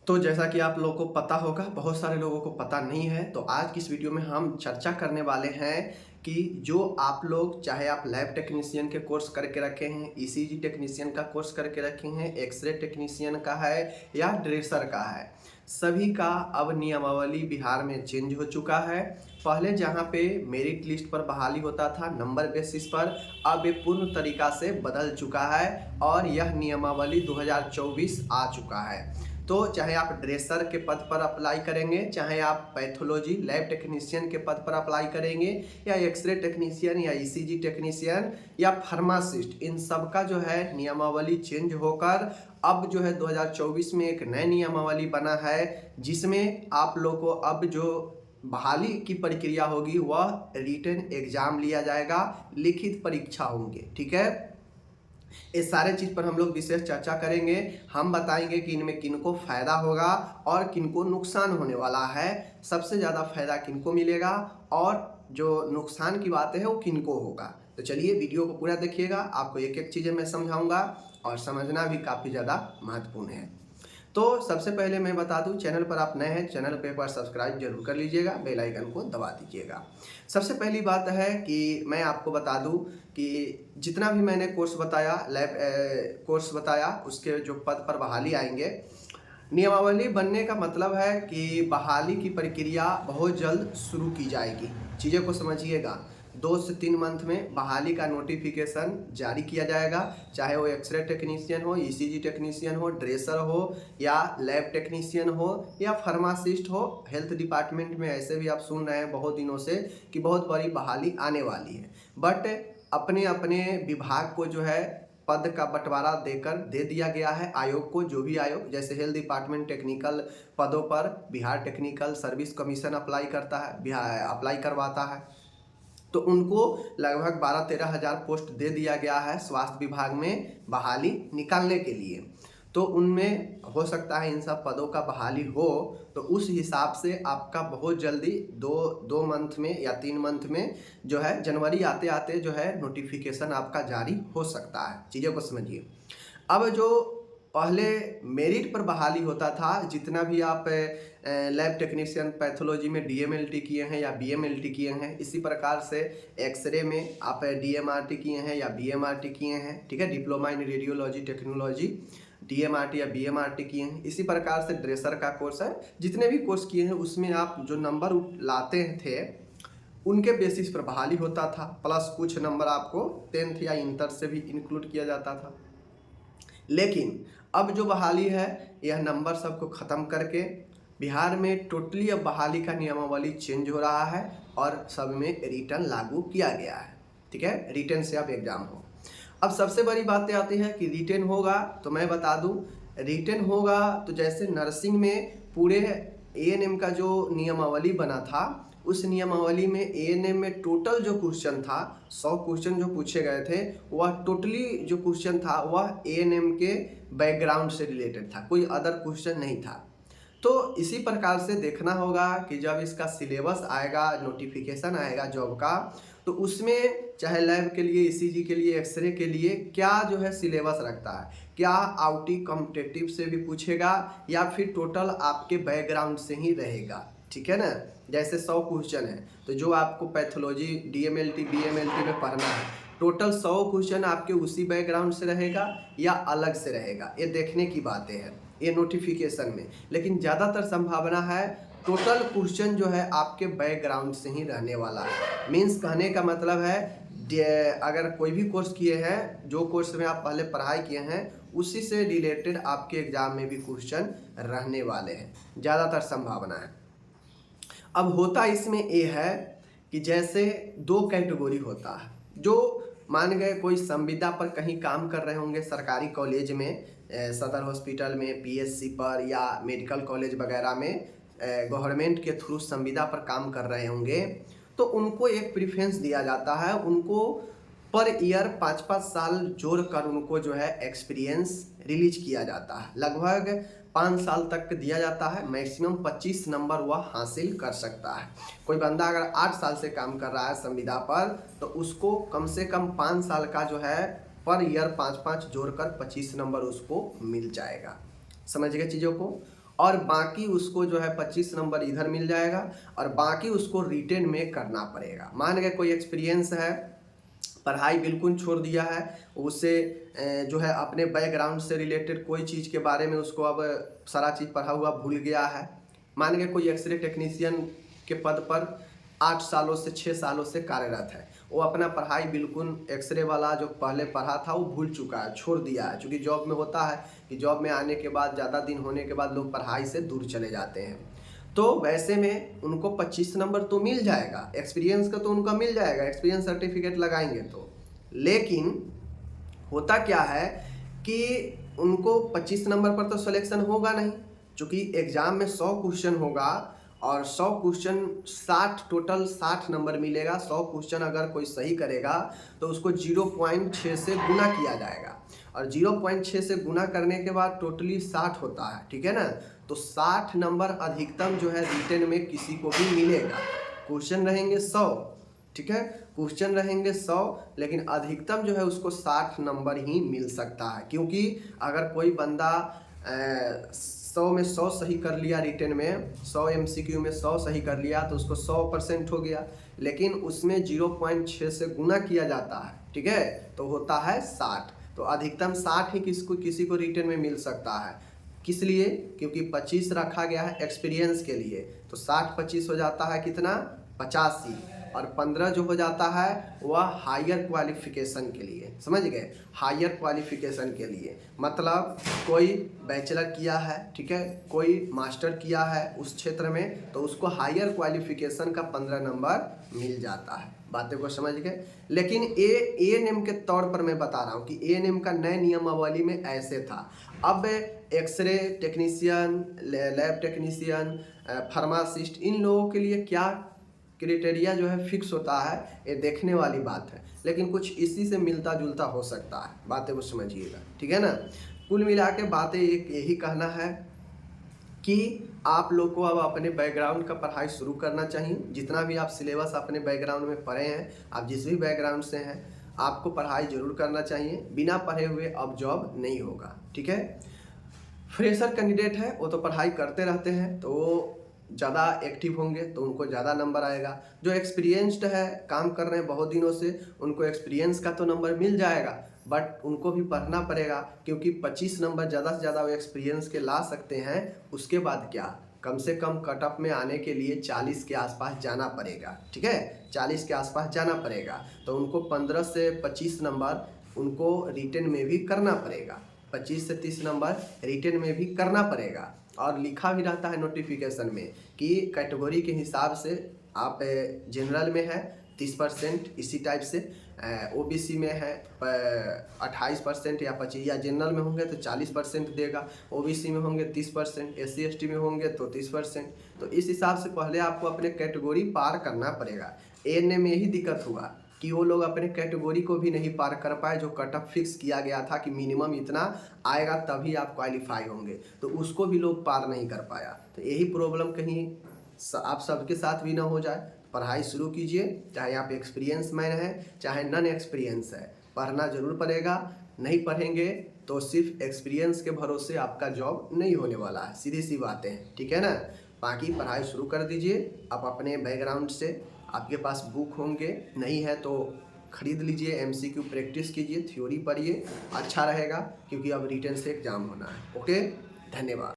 तो जैसा कि आप लोगों को पता होगा, बहुत सारे लोगों को पता नहीं है, तो आज की इस वीडियो में हम चर्चा करने वाले हैं कि जो आप लोग, चाहे आप लैब टेक्नीशियन के कोर्स करके रखे हैं, ईसीजी टेक्नीशियन का कोर्स करके रखे हैं, एक्सरे टेक्नीशियन का है या ड्रेसर का है, सभी का अब नियमावली बिहार में चेंज हो चुका है। पहले जहां पे मेरिट लिस्ट पर बहाली होता था नंबर बेसिस पर, अब ये पूर्ण तरीका से बदल चुका है और यह नियमावली 2024 आ चुका है। तो चाहे आप ड्रेसर के पद पर अप्लाई करेंगे, चाहे आप पैथोलॉजी लैब टेक्नीशियन के पद पर अप्लाई करेंगे, या एक्सरे टेक्नीशियन या ईसीजी टेक्नीशियन या फार्मासिस्ट, इन सब का जो है नियमावली चेंज होकर अब जो है 2024 में एक नई नियमावली बना है, जिसमें आप लोग को अब जो बहाली की प्रक्रिया होगी वह रिटन एग्जाम लिया जाएगा, लिखित परीक्षा होंगे। ठीक है, इस सारे चीज़ पर हम लोग विशेष चर्चा करेंगे। हम बताएंगे कि इनमें किनको फ़ायदा होगा और किनको नुकसान होने वाला है, सबसे ज़्यादा फ़ायदा किनको मिलेगा और जो नुकसान की बात है वो किनको होगा। तो चलिए वीडियो को पूरा देखिएगा, आपको एक एक चीज़ें मैं समझाऊंगा और समझना भी काफ़ी ज़्यादा महत्वपूर्ण है। तो सबसे पहले मैं बता दूं, चैनल पर आप नए हैं, चैनल पे एक बार सब्सक्राइब जरूर कर लीजिएगा, बेल आइकन को दबा दीजिएगा। सबसे पहली बात है कि मैं आपको बता दूं कि जितना भी मैंने कोर्स बताया, लैब कोर्स बताया, उसके जो पद पर बहाली आएंगे, नियमावली बनने का मतलब है कि बहाली की प्रक्रिया बहुत जल्द शुरू की जाएगी। चीज़ें को समझिएगा, 2 से 3 मंथ में बहाली का नोटिफिकेशन जारी किया जाएगा, चाहे वो एक्सरे टेक्नीशियन हो, ईसीजी टेक्नीशियन हो, ड्रेसर हो या लैब टेक्नीशियन हो या फार्मासिस्ट हो। हेल्थ डिपार्टमेंट में ऐसे भी आप सुन रहे हैं बहुत दिनों से कि बहुत बड़ी बहाली आने वाली है, बट अपने अपने विभाग को जो है पद का बंटवारा देकर दे दिया गया है आयोग को। जो भी आयोग, जैसे हेल्थ डिपार्टमेंट टेक्निकल पदों पर Bihar technical service commission apply करता है, बिहार अप्लाई करवाता है, तो उनको लगभग 12-13 हज़ार पोस्ट दे दिया गया है स्वास्थ्य विभाग में बहाली निकालने के लिए। तो उनमें हो सकता है इन सब पदों का बहाली हो, तो उस हिसाब से आपका बहुत जल्दी दो मंथ में या 3 मंथ में जो है, जनवरी आते आते जो है नोटिफिकेशन आपका जारी हो सकता है। चीज़ों को समझिए। अब जो पहले मेरिट पर बहाली होता था, जितना भी आप लैब टेक्नीशियन पैथोलॉजी में डीएमएलटी किए हैं या बीएमएलटी किए हैं, इसी प्रकार से एक्सरे में आप डीएमआरटी किए हैं या बीएमआरटी किए हैं, ठीक है, डिप्लोमा इन रेडियोलॉजी टेक्नोलॉजी, डीएमआरटी या बीएमआरटी किए हैं। इसी प्रकार से ड्रेसर का कोर्स है, जितने भी कोर्स किए हैं उसमें आप जो नंबर लाते थे उनके बेसिस पर बहाली होता था, प्लस कुछ नंबर आपको 10th या इंटर से भी इंक्लूड किया जाता था। लेकिन अब जो बहाली है, यह नंबर सबको ख़त्म करके बिहार में टोटली अब बहाली का नियमावली चेंज हो रहा है और सब में रिटर्न लागू किया गया है। ठीक है, रिटर्न से अब एग्जाम हो। अब सबसे बड़ी बातें आती है कि रिटर्न होगा, तो मैं बता दूं, रिटर्न होगा तो जैसे नर्सिंग में पूरे एएनएम का जो नियमावली बना था, उस नियमावली में एएनएम में टोटल जो क्वेश्चन था, 100 क्वेश्चन जो पूछे गए थे, वह टोटली जो क्वेश्चन था वह एएनएम के बैकग्राउंड से रिलेटेड था, कोई अदर क्वेश्चन नहीं था। तो इसी प्रकार से देखना होगा कि जब इसका सिलेबस आएगा, नोटिफिकेशन आएगा जॉब का, तो उसमें चाहे लैब के लिए, ईसीजी के लिए, एक्सरे के लिए क्या जो है सिलेबस रखता है, क्या आउटी कॉम्पिटिटिव से भी पूछेगा या फिर टोटल आपके बैकग्राउंड से ही रहेगा। ठीक है ना, जैसे 100 क्वेश्चन है, तो जो आपको पैथोलॉजी डीएमएलटी बीएमएलटी में पढ़ना है, टोटल 100 क्वेश्चन आपके उसी बैकग्राउंड से रहेगा या अलग से रहेगा, ये देखने की बातें हैं ये नोटिफिकेशन में। लेकिन ज़्यादातर संभावना है टोटल क्वेश्चन जो है आपके बैकग्राउंड से ही रहने वाला है। मीन्स कहने का मतलब है, अगर कोई भी कोर्स किए हैं, जो कोर्स में आप पहले पढ़ाई किए हैं, उसी से रिलेटेड आपके एग्जाम में भी क्वेश्चन रहने वाले हैं, ज़्यादातर संभावना है। अब होता इसमें ये है कि जैसे 2 कैटेगरी होता है, जो मान गए कोई संविदा पर कहीं काम कर रहे होंगे सरकारी कॉलेज में, सदर हॉस्पिटल में, पीएससी पर या मेडिकल कॉलेज वगैरह में गवर्नमेंट के थ्रू संविदा पर काम कर रहे होंगे, तो उनको एक प्रेफरेंस दिया जाता है, उनको पर ईयर 5-5 साल जोड़कर उनको जो है एक्सपीरियंस रिलीज किया जाता है। लगभग 5 साल तक दिया जाता है, मैक्सिमम 25 नंबर वह हासिल कर सकता है। कोई बंदा अगर 8 साल से काम कर रहा है संविदा पर, तो उसको कम से कम 5 साल का जो है पर ईयर 5-5 जोड़कर 25 नंबर उसको मिल जाएगा। समझ गए चीज़ों को। और बाकी उसको जो है 25 नंबर इधर मिल जाएगा और बाकी उसको रिटेन में करना पड़ेगा। मान के कोई एक्सपीरियंस है, पढ़ाई बिल्कुल छोड़ दिया है, उससे जो है अपने बैकग्राउंड से रिलेटेड कोई चीज़ के बारे में उसको अब सारा चीज़ पढ़ा हुआ भूल गया है। मान के कोई एक्सरे टेक्नीशियन के पद पर 8 सालों से 6 सालों से कार्यरत है, वो अपना पढ़ाई बिल्कुल एक्सरे वाला जो पहले पढ़ा था वो भूल चुका है, छोड़ दिया है। क्योंकि जॉब में होता है कि जॉब में आने के बाद ज़्यादा दिन होने के बाद लोग पढ़ाई से दूर चले जाते हैं, तो वैसे में उनको 25 नंबर तो मिल जाएगा, एक्सपीरियंस का तो उनका मिल जाएगा, एक्सपीरियंस सर्टिफिकेट लगाएंगे तो। लेकिन होता क्या है कि उनको 25 नंबर पर तो सिलेक्शन होगा नहीं, क्योंकि एग्ज़ाम में 100 क्वेश्चन होगा और 100 क्वेश्चन 60 टोटल 60 नंबर मिलेगा। 100 क्वेश्चन अगर कोई सही करेगा तो उसको 0.6 से गुना किया जाएगा और 0.6 से गुना करने के बाद टोटली 60 होता है, ठीक है ना। तो 60 नंबर अधिकतम जो है रिटेन में किसी को भी मिलेगा। क्वेश्चन रहेंगे 100, ठीक है, क्वेश्चन रहेंगे 100, लेकिन अधिकतम जो है उसको 60 नंबर ही मिल सकता है। क्योंकि अगर कोई बंदा 100 में 100 सही कर लिया, रिटेन में 100 MCQ में 100 सही कर लिया तो उसको 100% हो गया, लेकिन उसमें 0.6 से गुना किया जाता है, ठीक है, तो होता है 60। तो अधिकतम 60 ही किसी को रिटेन में मिल सकता है। किस लिए? क्योंकि 25 रखा गया है एक्सपीरियंस के लिए, तो 60-25 हो जाता है कितना, 85, और 15 जो हो जाता है वह हायर क्वालिफिकेशन के लिए। समझ गए, हायर क्वालिफिकेशन के लिए मतलब कोई बैचलर किया है, ठीक है, कोई मास्टर किया है उस क्षेत्र में, तो उसको हायर क्वालिफिकेशन का 15 नंबर मिल जाता है। बातें को समझ गए। लेकिन ANM के तौर पर मैं बता रहा हूँ कि ANM का नए नियमावली में ऐसे था। अब x ray technician, lab technician, pharmacist, इन लोगों के लिए क्या क्राइटेरिया जो है फिक्स होता है, ये देखने वाली बात है, लेकिन कुछ इसी से मिलता जुलता हो सकता है। बातें को समझिएगा, ठीक है ना। कुल मिला के बातें एक यही कहना है कि आप लोग को अब अपने बैकग्राउंड का पढ़ाई शुरू करना चाहिए। जितना भी आप सिलेबस अपने बैकग्राउंड में पढ़े हैं, आप जिस भी बैकग्राउंड से हैं, आपको पढ़ाई जरूर करना चाहिए। बिना पढ़े हुए अब जॉब नहीं होगा, ठीक है। फ्रेशर कैंडिडेट है वो तो पढ़ाई करते रहते हैं, तो ज़्यादा एक्टिव होंगे तो उनको ज़्यादा नंबर आएगा। जो एक्सपीरियंस्ड है, काम कर रहे हैं बहुत दिनों से, उनको एक्सपीरियंस का तो नंबर मिल जाएगा, बट उनको भी पढ़ना पड़ेगा। क्योंकि 25 नंबर ज़्यादा से ज़्यादा वो एक्सपीरियंस के ला सकते हैं। उसके बाद क्या, कम से कम कटअप में आने के लिए 40 के आसपास जाना पड़ेगा, ठीक है, 40 के आसपास जाना पड़ेगा। तो उनको 15 से 25 नंबर उनको रिटेन में भी करना पड़ेगा, 25 से 30 नंबर रिटेन में भी करना पड़ेगा। और लिखा भी रहता है नोटिफिकेशन में कि कैटेगरी के हिसाब से आप जनरल में है 30%, इसी टाइप से OBC में है 28% या 25, या जनरल में होंगे तो 40% देगा, OBC में होंगे 30%, SC ST में होंगे तो 30%। तो इस हिसाब से पहले आपको अपने कैटेगरी पार करना पड़ेगा। ANM में यही दिक्कत हुआ कि वो लोग अपने कैटेगरी को भी नहीं पार कर पाए, जो कट ऑफ फिक्स किया गया था कि मिनिमम इतना आएगा तभी आप क्वालिफाई होंगे, तो उसको भी लोग पार नहीं कर पाया। तो यही प्रॉब्लम कहीं आप सबके साथ भी ना हो जाए। पढ़ाई शुरू कीजिए, चाहे आप एक्सपीरियंस मैन हैं चाहे नॉन एक्सपीरियंस है, पढ़ना जरूर पड़ेगा। नहीं पढ़ेंगे तो सिर्फ एक्सपीरियंस के भरोसे आपका जॉब नहीं होने वाला है, सीधी सी बातें हैं, ठीक है ना। बाकी पढ़ाई शुरू कर दीजिए आप अपने बैकग्राउंड से। आपके पास बुक होंगे, नहीं है तो खरीद लीजिए, MCQ प्रैक्टिस कीजिए, थ्योरी पढ़िए, अच्छा रहेगा। क्योंकि अब रिटन से एग्जाम होना है। ओके, धन्यवाद।